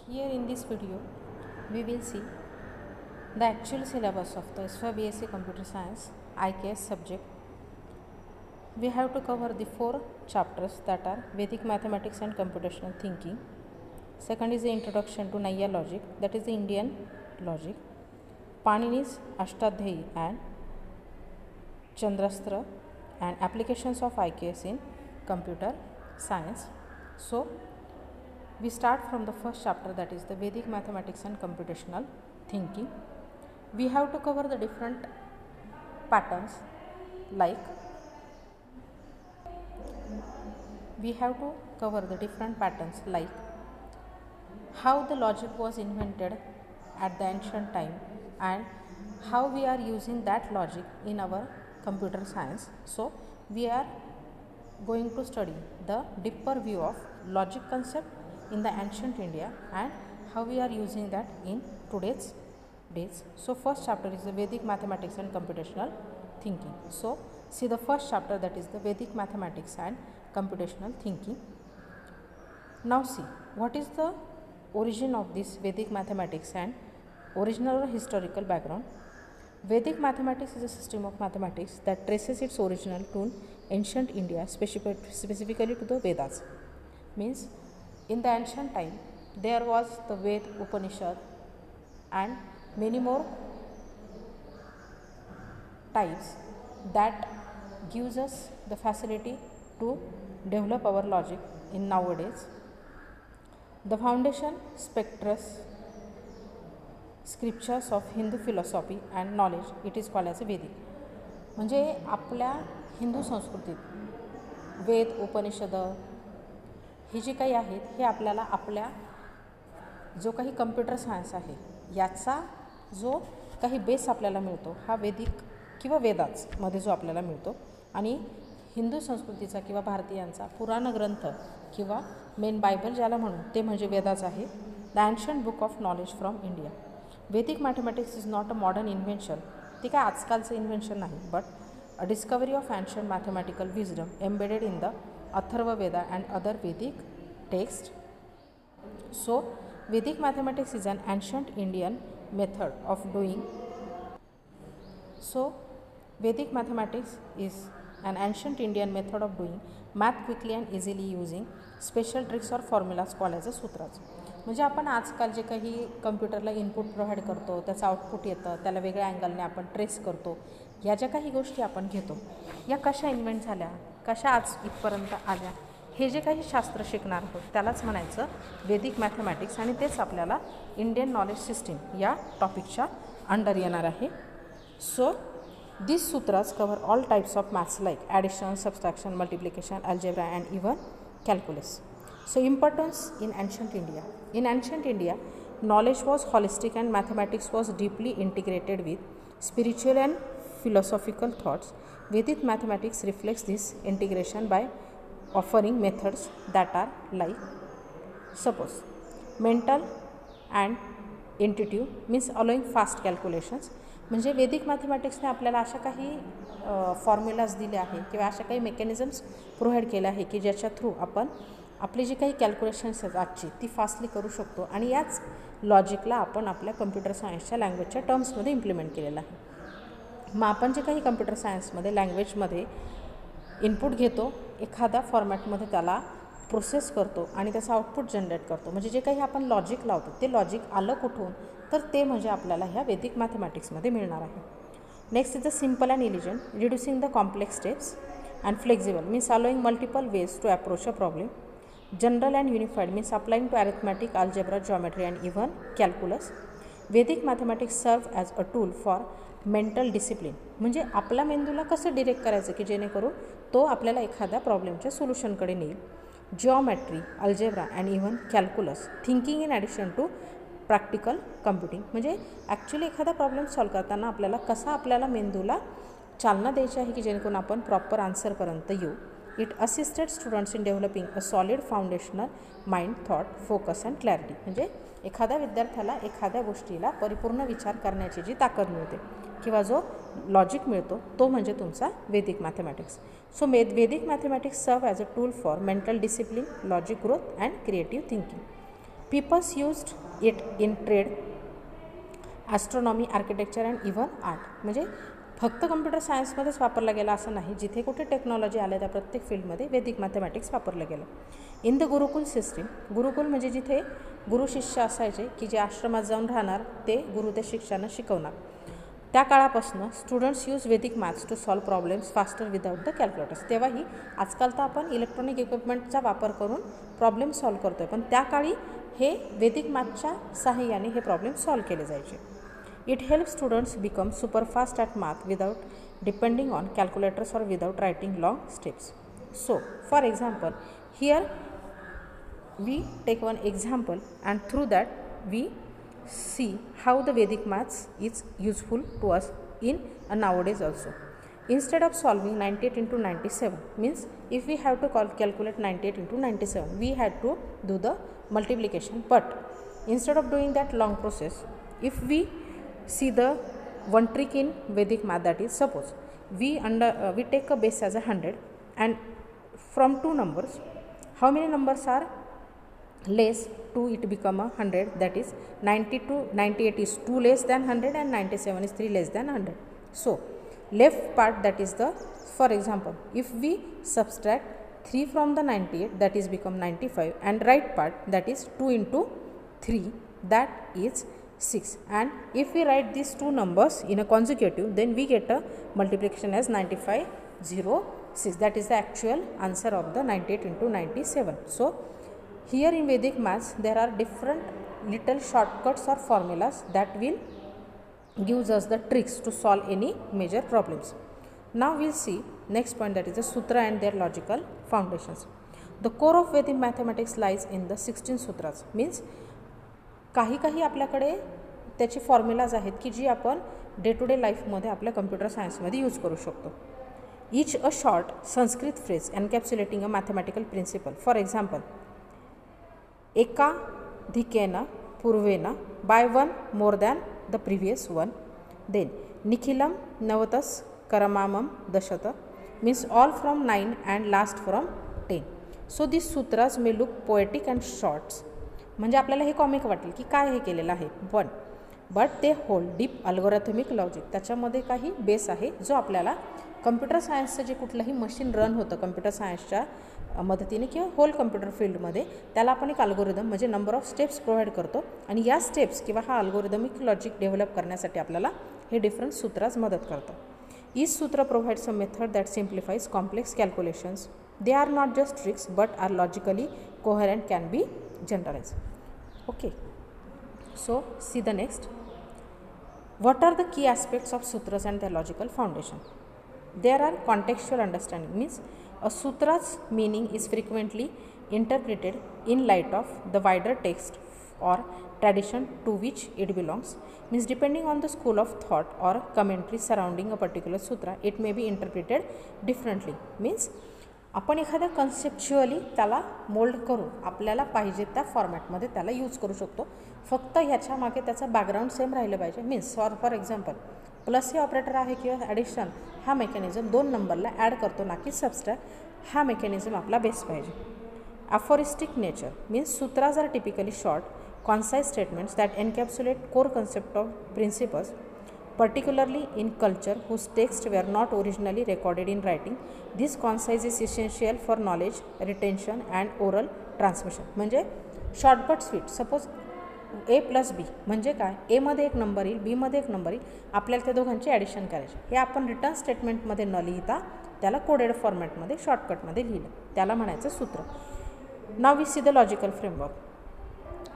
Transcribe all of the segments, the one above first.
Here in this video, we will see the actual syllabus of the SY BSc Computer Science IKS subject. We have to cover the 4 chapters that are Vedic Mathematics and Computational Thinking. Second is the Introduction to Naya Logic, that is the Indian logic. Panini's Ashtadhyayi and Chandrastra and applications of IKS in computer science. So, we start from the first chapter, that is the Vedic Mathematics and Computational Thinking. We have to cover the different patterns like how the logic was invented at the ancient time and how we are using that logic in our computer science. So, we are going to study the deeper view of logic concept in the ancient India and how we are using that in today's days. So, first chapter is the Vedic Mathematics and Computational Thinking. So, see the first chapter, that is the Vedic Mathematics and Computational Thinking. Now, see what is the origin of this Vedic mathematics and original or historical background. Vedic mathematics is a system of mathematics that traces its origin to ancient India, specifically to the Vedas. Means in the ancient time there was the Ved, Upanishad and many more types that gives us the facility to develop our logic in nowadays. The foundation scriptures of Hindu philosophy and knowledge, it is called as a Vedic. म्हणजे आपल्या हिंदू संस्कृतीत वेद, उपनिषद हे जे काही आहेत हे आपल्याला आपल्या जो काही कम्प्युटर सायन्स आहे याचा जो काही बेस आपल्याला मिळतो हा वेदिक किंवा वेदाच मध्ये जो आपल्याला मिळतो. आणि हिंदू संस्कृतीचा किंवा भारतीयांचा पुराण ग्रंथ किंवा मेन बायबल ज्याला म्हणू ते म्हणजे वेदाच आहे. The ancient book of knowledge from India. Vedic mathematics is not a modern invention, ते काय आजकालचं इन्व्हेन्शन नाही, but a discovery of ancient mathematical wisdom embedded in the Atharvaveda and other Vedic text. So Vedic mathematics is an ancient Indian method of doing. So, Vedic mathematics is an ancient Indian method of doing math quickly and easily using special tricks or formulas called as a sutras. म्हणजे आपण आजकाल जे काही कम्प्युटरला input provide करतो त्याचं output येतं, त्याला वेगळ्या अँगलने आपण ट्रेस करतो, या ज्या काही गोष्टी आपण घेतो या कशा इन्व्हेंट झाल्या, कशा आज इथपर्यंत आल्या, हे जे काही शास्त्र शिकणार आहोत त्यालाच म्हणायचं वेदिक मॅथमॅटिक्स. आणि तेच आपल्याला इंडियन नॉलेज सिस्टीम या टॉपिकच्या अंडर येणार आहे. So this sutras cover all types of maths like addition, subtraction, multiplication, algebra and even calculus. So, importance in ancient India. In ancient India, knowledge was holistic and mathematics was deeply integrated with spiritual and philosophical thoughts. Vedic mathematics reflects this integration by offering methods that are like, suppose, mental and intuitive, means allowing fast calculations. म्हणजे वेदिक मॅथमॅटिक्सने आपल्याला अशा काही formulas दिले आहे किंवा अशा काही mechanisms provide केले आहे की ज्याच्या थ्रू आपण आपली जी काही कॅल्क्युलेशन्स आहेत आजची ती फास्टली करू शकतो. आणि याच लॉजिकला आपण आपल्या कम्प्युटर सायन्सच्या लँग्वेजच्या टर्म्समध्ये इम्प्लिमेंट केलेलं आहे. मग आपण जे काही कम्प्युटर सायन्समध्ये लँग्वेजमध्ये इनपुट घेतो, एखाद्या फॉर्मॅटमध्ये त्याला प्रोसेस करतो आणि त्याचं आउटपुट जनरेट करतो. म्हणजे जे काही आपण लॉजिक लावतो ते लॉजिक आलं कुठून, तर ते म्हणजे आपल्याला ह्या वेदिक मॅथमॅटिक्समध्ये मिळणार आहे. Next is the simple and elegant, reducing the complex steps and flexible, means allowing multiple ways to approach a problem. General and unified, means applying to arithmetic, algebra, geometry and even calculus. Vedic mathematics serve as a tool for mental discipline, म्हणजे आपला मेंदूला कसं direct करायचं की जेणेकरून तो आपल्याला एखाद्या प्रॉब्लेमच्या सोल्युशनकडे नेईल. Geometry, algebra and even calculus, thinking in addition to practical computing. म्हणजे ॲक्च्युली एखादा प्रॉब्लेम सॉल्व करताना आपल्याला मेंदूला चालना द्यायची आहे की जेणेकरून आपण प्रॉपर आन्सरपर्यंत येऊ. It assisted students in developing a solid foundational mind, thought, focus and clarity. म्हणजे एखाद्या विद्यार्थ्याला एखाद्या गोष्टीला परिपूर्ण विचार करण्याची जी ताकद मिळते किंवा जो लॉजिक मिळतो तो म्हणजे तुमचा वेदिक mathematics. So Vedic mathematics serve as a tool for mental discipline, logic growth and creative thinking. Peoples used it in trade, astronomy, architecture and even art. म्हणजे फक्त कम्प्युटर सायन्समध्येच वापरला गेला असं नाही, जिथे कुठे टेक्नॉलॉजी आल्या त्या प्रत्येक फील्डमध्ये वैदिक मॅथमॅटिक्स वापरलं गेलं. इन द गुरुकुल सिस्टीम, गुरुकुल म्हणजे जिथे गुरु शिष्य असायचे की जे आश्रमात जाऊन राहणार, ते गुरु त्या शिष्यानं शिकवणार. त्या काळापासून स्टुडंट्स यूज वैदिक maths two solve problems faster without the calculators. तेव्हाही आजकाल तर आपण इलेक्ट्रॉनिक इक्विपमेंटचा वापर करून प्रॉब्लेम सॉल्व करतो आहे, पण त्या काळी हे वैदिक मॅथच्या सहाय्याने हे प्रॉब्लेम सॉल्व केले जायचे. It help students become superfast at math without depending on calculators or without writing long steps. So for example here we take one example and through that we see how the Vedic maths is useful to us in nowadays also. Instead of solving 98 into 97, means if we have to calculate 98 into 97, we had to do the multiplication, but instead of doing that long process, if we see the one trick in Vedic math, that is, suppose we take a base as 100 and from two numbers, how many numbers are less to it become 100, that is 98 is 2 less than 100 and 97 is 3 less than 100. So left part, that is the, for example, if we subtract 3 from the 98, that is become 95, and right part, that is 2 into 3, that is 6. And if we write these two numbers in a consecutive, then we get a multiplication as 9506. That is the actual answer of the 98 into 97. So here in Vedic maths there are different little shortcuts or formulas that will gives us the tricks to solve any major problems. Now we'll see next point, that is the sutra and their logical foundations. The core of Vedic mathematics lies in the 16 sutras. Means काही आपल्याकडे त्याची formulas आहेत की जी आपण day to day लाईफमध्ये आपल्या computer सायन्समध्ये use करू शकतो. Each a short Sanskrit phrase encapsulating a mathematical principle. For example, ekadhikena purvena, by one more than the previous one. Then nikhilam navatas karamamam dashata, means all from 9 and last from 10. So these sutras may look poetic and short, म्हणजे आपल्याला हे comic वाटेल की काय हे केलेलं आहे, but ते होल्ड डीप अल्गोरिथमिक लॉजिक. त्याच्यामध्ये काही बेस आहे जो आपल्याला कम्प्युटर सायन्सचं जे कुठलंही मशीन रन होतं कम्प्युटर सायन्सच्या मदतीने किंवा होल कम्प्युटर फील्डमध्ये, त्याला आपण एक अल्गोरिदम म्हणजे नंबर ऑफ स्टेप्स प्रोव्हाइड करतो, आणि या स्टेप्स किंवा हा अल्गोरिदमिक लॉजिक डेव्हलप करण्यासाठी आपल्याला हे डिफरंट सूत्राज मदत करतं. Each sutra provides a method that simplifies complex calculations. They are not just tricks but are logically coherent, can be generalize. Okay, so see the next. What are the key aspects of sutras and their logical foundation? There are contextual understanding, means a sutra's meaning is frequently interpreted in light of the wider text or tradition to which it belongs. Means depending on the school of thought or commentary surrounding a particular sutra, it may be interpreted differently. Means आपण एखाद्या conceptually त्याला mould करून आपल्याला पाहिजे त्या फॉर्मॅटमध्ये त्याला use करू शकतो. फक्त ह्याच्या मागे त्याचं बॅकग्राऊंड सेम राहिलं पाहिजे. मीन्स फॉर एक्झाम्पल प्लस हे ऑपरेटर आहे किंवा ॲडिशन हा मेकॅनिझम दोन नंबरला ॲड करतो ना की सबस्ट्रॅक्ट, हा मेकॅनिझम आपला बेस पाहिजे. Aphoristic nature means sutras are typically short concise statements that encapsulate core concept of principles, particularly in culture whose texts were not originally recorded in writing. This concise is essential for knowledge retention and oral transmission. म्हणजे shortcut sweet. Suppose ए plus बी म्हणजे काय, एमध्ये एक number येईल, बीमध्ये एक number येईल, आपल्याला त्या दोघांची ॲडिशन करायची. हे आपण रिटर्न स्टेटमेंटमध्ये न लिहिता त्याला कोडेड फॉर्मॅटमध्ये शॉर्टकटमध्ये लिहिलं, त्याला म्हणायचं सूत्र. Now we see the logical framework.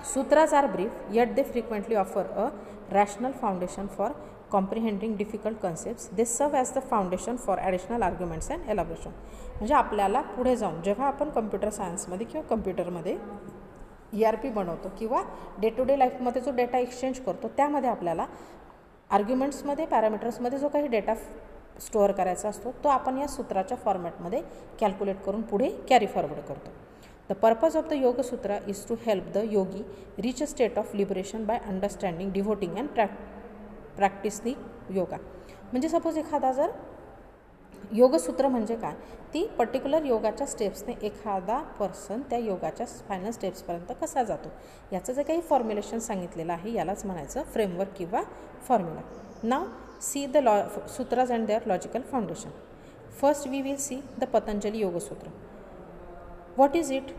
Sutras are brief, yet they frequently offer a rational foundation for comprehending difficult concepts. They serve as the foundation for additional arguments and elaboration. म्हणजे आपल्याला पुढे जाऊन जेव्हा आपण कम्प्युटर सायन्समध्ये किंवा कम्प्युटरमध्ये ERP बनवतो किंवा डे टू डे लाईफमध्ये जो डेटा एक्सचेंज करतो, त्यामध्ये आपल्याला आर्ग्युमेंट्समध्ये पॅरामीटर्समध्ये जो काही डेटा स्टोअर करायचा असतो तो आपण या सूत्राच्या फॉर्मॅटमध्ये कॅल्क्युलेट करून पुढे कॅरी फॉरवर्ड करतो. The purpose of the Yoga Sutra is to help the yogi reach a state of liberation by understanding, devoting and practicing yoga. म्हणजे सपोज एखादा जर योगसूत्र म्हणजे काय? ती पर्टिक्युलर योगाच्या स्टेप्सने एखादा पर्सन त्या योगाच्या फायनल स्टेप्सपर्यंत कसा जातो याचं जे काही फॉर्म्युलेशन सांगितलेलं आहे यालाच म्हणायचं फ्रेमवर्क किंवा formula. Now see the sutras and their logical foundation. First we will see the Patanjali Yogasutra. What is it?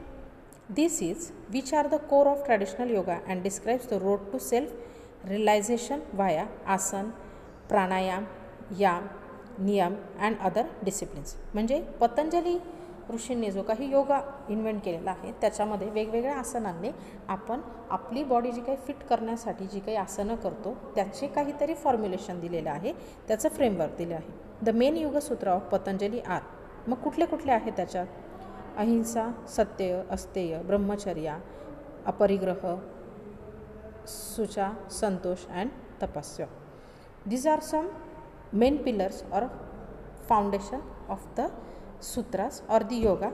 This is which are the core of traditional yoga and describes the road to self-realization via asana, pranayam, yam, नियम and other disciplines. म्हणजे पतंजली ऋषींनी जो काही yoga invent केलेला आहे त्याच्यामध्ये वेगवेगळ्या आसनांनी आपण आपली बॉडी जी काही फिट करण्यासाठी जी काही आसनं करतो त्याचे काहीतरी फॉर्म्युलेशन दिलेलं आहे, त्याचं फ्रेमवर्क दिलं आहे. The main Yogasutra of Patanjali are. मग कुठले कुठले आहेत त्याच्यात? अहिंसा, सत्य, अस्तेय, ब्रह्मचर्या, अपरिग्रह, शुचा, संतोष अँड तपस्या. These are some main pillars or foundation of the sutras or the yoga.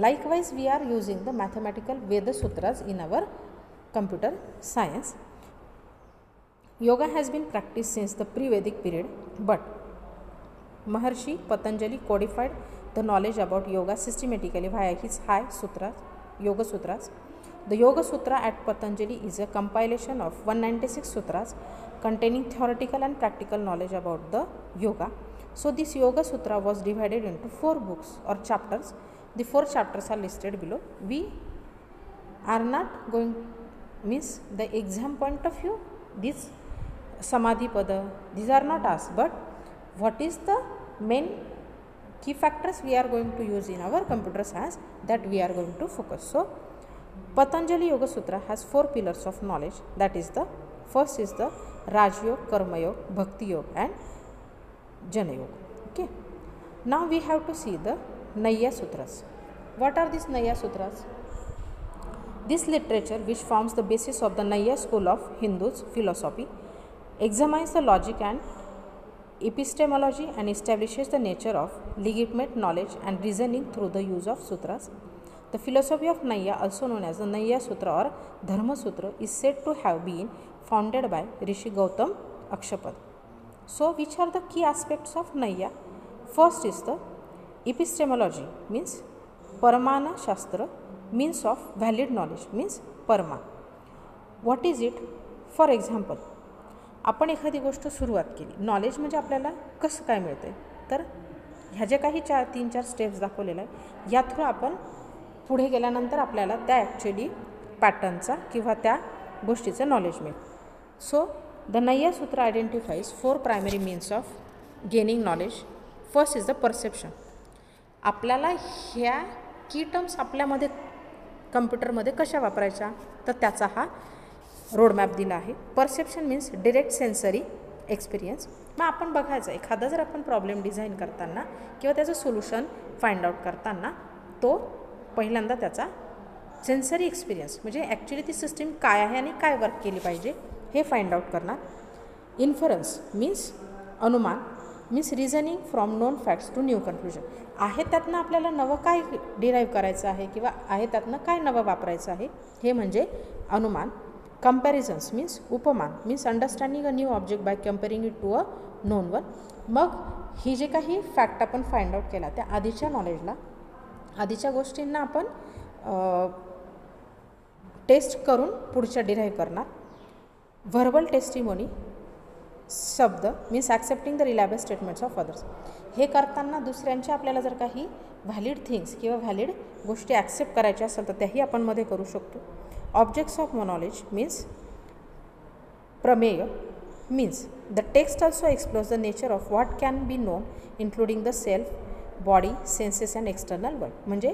Likewise, we are using the mathematical Veda sutras in our computer science. Yoga has been practiced since the pre-Vedic period, but Maharshi Patanjali codified the knowledge about yoga systematically via his high sutras, Yoga Sutras. The Yoga Sutra at Patanjali is a compilation of 196 sutras containing theoretical and practical knowledge about the yoga. So this Yoga Sutra was divided into 4 books or chapters. The 4 chapters are listed below. We are not going, means the exam point of view, this Samadhi Pada, these are not asked, but what is the main key factors we are going to use in our computer science, that we are going to focus. So Patanjali Yoga Sutra has 4 pillars of knowledge. That is the first is the Raj Yoga, Karma Yoga, Bhakti Yoga and Jnana Yoga. Okay. Now we have to see the Naya Sutras. What are these Naya Sutras? This literature, which forms the basis of the Naya school of Hindu's philosophy, examines the logic and epistemology and establishes the nature of legitimate knowledge and reasoning through the use of sutras. The philosophy of Naya, also known as the Naya Sutra or Dharma Sutra, is said to have been founded by Rishi Gautam Akshapad. So, which are the key aspects of Naya? First is the epistemology, means Paramana Shastra, means of valid knowledge, means Parama. What is it? For example, आपण एखादी गोष्ट सुरुवात केली. Knowledge म्हणजे आपल्याला कसं काय मिळतं आहे, तर ह्या ज्या काही 3-4 स्टेप्स दाखवलेल्या आहे या थ्रू आपण पुढे गेल्यानंतर आपल्याला त्या ॲक्च्युली पॅटर्नचा किंवा त्या गोष्टीचं नॉलेज मिळेल. सो द नय्या सूत्र आयडेंटिफाईज 4 primary means of gaining knowledge. First is the perception. आपल्याला ह्या की टर्म्स आपल्यामध्ये कम्प्युटरमध्ये कशा वापरायच्या, तर त्याचा हा रोडमॅप दिला आहे. Perception means direct sensory experience. मग आपण बघायचं एखादा जर आपण प्रॉब्लेम डिझाईन करताना किंवा त्याचं सोल्युशन फाइंड आउट करताना तो पहिल्यांदा त्याचा सेन्सरी एक्सपिरियन्स म्हणजे ॲक्च्युली ती सिस्टीम काय आहे आणि काय वर्क केली पाहिजे हे फाइंड आउट करणार. इन्फरन्स मीन्स अनुमान, means reasoning from known facts to new conclusion. आहे त्यातनं आपल्याला नवं काय डिराईव्ह करायचं आहे किंवा आहे त्यातनं काय नवं वापरायचं आहे हे म्हणजे अनुमान. कंपॅरिझन्स मीन्स उपमान, means understanding a new object by comparing it to a known one. मग ही जे काही फॅक्ट आपण फाइंड आउट केला त्या आधीच्या नॉलेजला, आधीच्या गोष्टींना आपण टेस्ट करून पुढच्या डिराईव्ह करणार. व्हर्बल टेस्टिमोनी शब्द means accepting the reliable statements of others. हे करताना दुसऱ्यांच्या आपल्याला जर काही व्हॅलिड थिंग्स किंवा व्हॅलिड गोष्टी ॲक्सेप्ट करायच्या असेल तर त्याही आपण मध्ये करू शकतो. ऑब्जेक्ट्स ऑफ नॉलेज मीन्स प्रमेय, means the text also explores the nature of what can be known including the self, body, census and external world. म्हणजे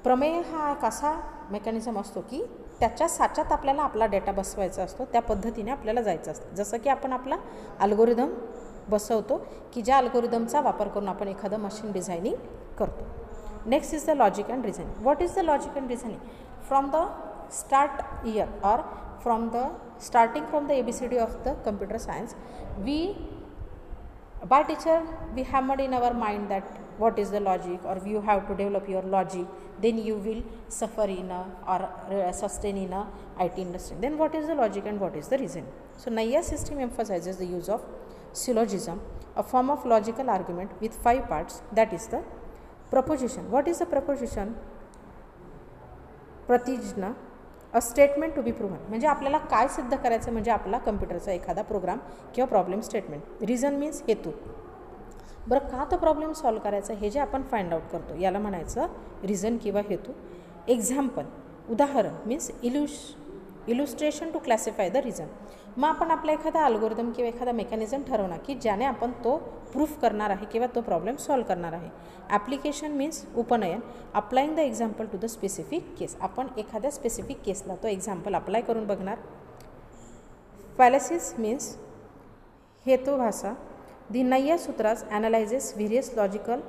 प्रमेय हा एक असा मेकॅनिझम असतो की त्याच्या साच्यात आपल्याला आपला डेटा बसवायचा असतो, त्या पद्धतीने आपल्याला जायचं असतं. जसं की आपण आपला अल्गोरिदम बसवतो की ज्या अल्गोरिदमचा वापर करून आपण एखादं मशीन डिझायनिंग करतो. Next is the logic and reasoning. What is the logic and reasoning? From the start year or starting from the ABCD of the computer science, by teacher we hammered in our mind that what is the logic, or you have to develop your logic, then you will suffer in or sustain in IT industry. Then what is the logic and what is the reason? So Naya system emphasizes the use of syllogism, a form of logical argument with 5 parts, that is the proposition. What is the proposition? प्रतिज्ञा, a statement to be proven. म्हणजे आपल्याला काय सिद्ध करायचं, म्हणजे आपला कम्प्युटरचा एखादा प्रोग्राम किंवा प्रॉब्लेम स्टेटमेंट. रिझन मीन्स हेतू. बरं, का तो प्रॉब्लेम सॉल्व करायचा हे जे आपण फाइंड आउट करतो याला म्हणायचं रिझन किंवा हेतू. एक्झाम्पल, उदाहरण means illustration to classify the reason. मग आपण आपला एखादा अल्गोरिदम किंवा एखादा मेकॅनिझम ठरवणार की ज्याने आपण तो प्रूफ करणार आहे किंवा तो प्रॉब्लेम सॉल्व करणार आहे. Application means upanayana, applying the example to the specific case. आपण एखाद्या स्पेसिफिक केसला तो एक्झाम्पल अप्लाय करून बघणार. Fallacies means hetubhasha. The Nayya Sutras analyzes various logical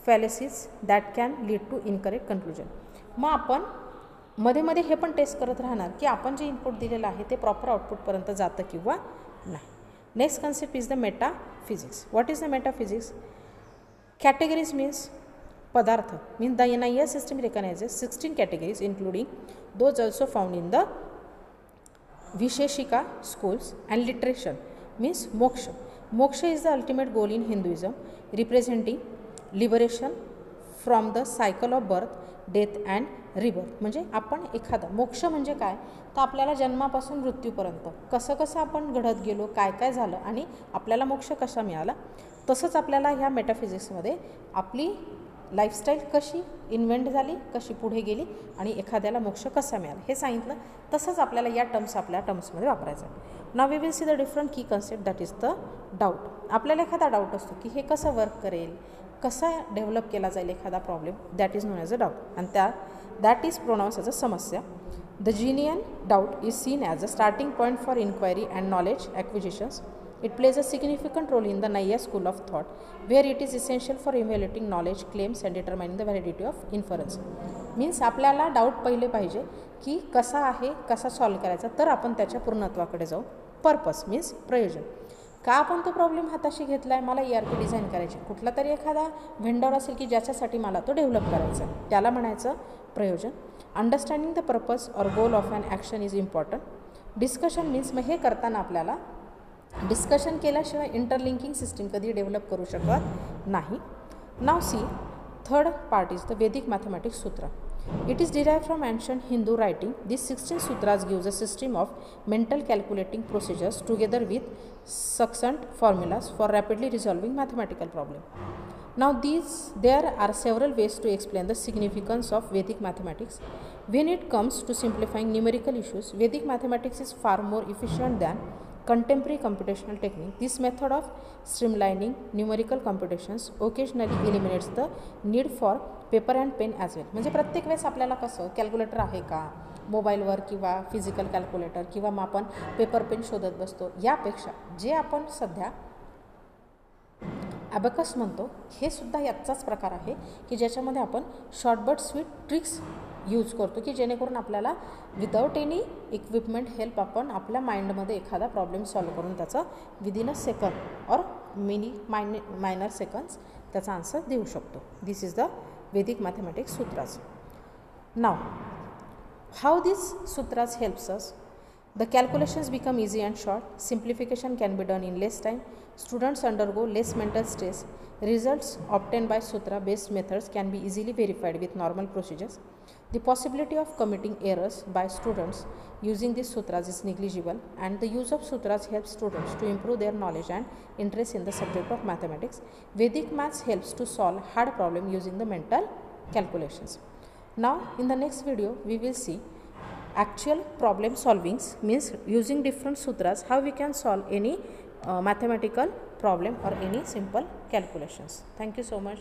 fallacies that can lead to incorrect conclusion. मग आपण मध्ये मध्ये हे पण टेस्ट करत राहणार की आपण जे इनपुट दिलेलं आहे ते प्रॉपर आउटपुटपर्यंत जातं किंवा नाही. Next concept is the metaphysics. What is the metaphysics? Categories means padartha. Means the Nayya system recognizes 16 categories including those also found in the Visheshika schools and literature means moksha. Moksha is the ultimate goal in Hinduism, representing liberation from the cycle of birth, death and rebirth. म्हणजे आपण एखादा मोक्ष म्हणजे काय तर आपल्याला जन्मापासून मृत्यूपर्यंत कसं कसं आपण घडत गेलो, काय काय झालं आणि आपल्याला मोक्ष कसा मिळाला. तसंच आपल्याला ह्या मेटाफिजिक्समध्ये आपली लाईफस्टाईल कशी इन्व्हेंट झाली, कशी पुढे गेली आणि एखाद्याला मोक्ष कसा मिळाला हे सांगितलं. तसंच आपल्याला या टर्म्स आपल्या टर्म्समध्ये वापरायचं. Now we will see the different key concept, that is the doubt. आपल्याला एखादा डाऊट असतो की हे कसं वर्क करेल, कसा डेव्हलप केला जाईल एखादा problem, that is known as a doubt. आणि that is pronounce as a samasya. The genuine doubt is seen as a starting point for inquiry and knowledge acquisitions. It plays a significant role in the Nayya school of thought, where it is essential for evaluating knowledge claims and determining the validity of inference. Means आपल्याला doubt पहिले पाहिजे की कसा आहे, कसा solve करायचा, तर आपण त्याच्या पूर्णत्वाकडे जाऊ. पर्पस मीन्स प्रयोजन. का आपण तो प्रॉब्लेम हाताशी घेतला आहे, मला ERP डिझाईन करायची, कुठला तरी एखादा व्हेंडर असेल की ज्याच्यासाठी मला तो डेव्हलप करायचा आहे, त्याला म्हणायचं प्रयोजन. Understanding the purpose or goal of an action is important. Discussion means मग हे करताना आपल्याला डिस्कशन केल्याशिवाय इंटरलिंकिंग सिस्टीम कधी डेव्हलप करू शकत नाही. Now see third part is the Vedic mathematics sutra. It is derived from ancient Hindu writing. These 16 sutras gives a system of mental calculating procedures together with succinct formulas for rapidly resolving mathematical problem. Now there are several ways to explain the significance of Vedic mathematics. When it comes to simplifying numerical issues, Vedic mathematics is far more efficient than contemporary computational technique. This method of streamlining numerical computations occasionally eliminates the need for paper and pen as well. म्हणजे प्रत्येक वेळेस आपल्याला कसं calculator आहे का मोबाईलवर किंवा physical calculator किंवा मग आपण पेपर पेन शोधत बसतो, यापेक्षा जे आपण सध्या ॲबॅकस म्हणतो हे सुद्धा याचाच प्रकार आहे की ज्याच्यामध्ये आपण short but sweet tricks use करतो की जेणेकरून आपल्याला विदाऊट एनी इक्विपमेंट हेल्प आपण आपल्या माइंडमध्ये एखादा प्रॉब्लेम सॉल्व करून त्याचा within a second or minor seconds त्याचा आन्सर देऊ शकतो. This is the Vedic mathematics sutras. Now, how these sutras helps us? The calculations become easy and short. Simplification can be done in less time. Students undergo less mental stress. Results obtained by sutra-based methods can be easily verified with normal procedures. The possibility of committing errors by students using these sutras is negligible, and the use of sutras helps students to improve their knowledge and interest in the subject of mathematics. Vedic maths helps to solve hard problems using the mental calculations. Now, in the next video, we will see actual problem solvings, means using different sutras how we can solve any mathematical problem or any simple calculations. Thank you so much.